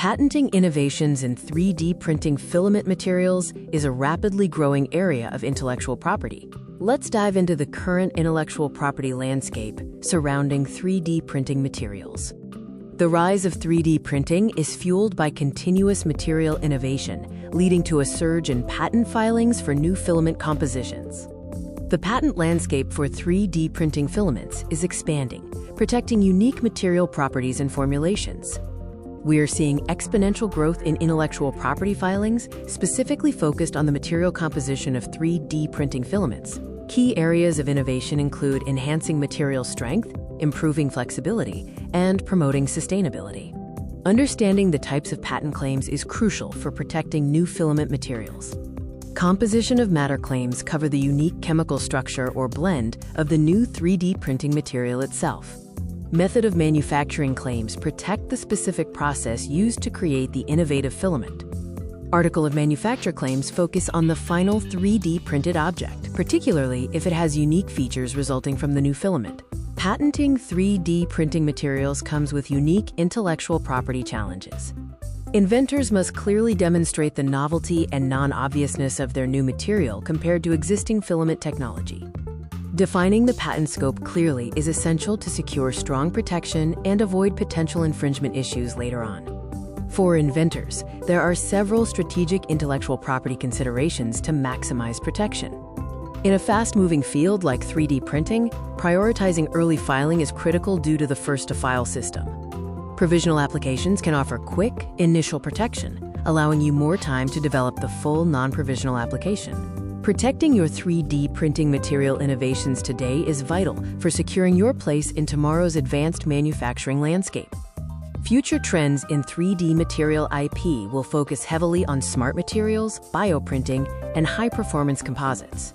Patenting innovations in 3D printing filament materials is a rapidly growing area of intellectual property. Let's dive into the current intellectual property landscape surrounding 3D printing materials. The rise of 3D printing is fueled by continuous material innovation, leading to a surge in patent filings for new filament compositions. The patent landscape for 3D printing filaments is expanding, protecting unique material properties and formulations. We are seeing exponential growth in intellectual property filings, specifically focused on the material composition of 3D printing filaments. Key areas of innovation include enhancing material strength, improving flexibility, and promoting sustainability. Understanding the types of patent claims is crucial for protecting new filament materials. Composition of matter claims cover the unique chemical structure or blend of the new 3D printing material itself. Method of manufacturing claims protect the specific process used to create the innovative filament. Article of manufacture claims focus on the final 3D printed object, particularly if it has unique features resulting from the new filament. Patenting 3D printing materials comes with unique intellectual property challenges. Inventors must clearly demonstrate the novelty and non-obviousness of their new material compared to existing filament technology. Defining the patent scope clearly is essential to secure strong protection and avoid potential infringement issues later on. For inventors, there are several strategic intellectual property considerations to maximize protection. In a fast-moving field like 3D printing, prioritizing early filing is critical due to the first-to-file system. Provisional applications can offer quick, initial protection, allowing you more time to develop the full non-provisional application. Protecting your 3D printing material innovations today is vital for securing your place in tomorrow's advanced manufacturing landscape. Future trends in 3D material IP will focus heavily on smart materials, bioprinting, and high-performance composites.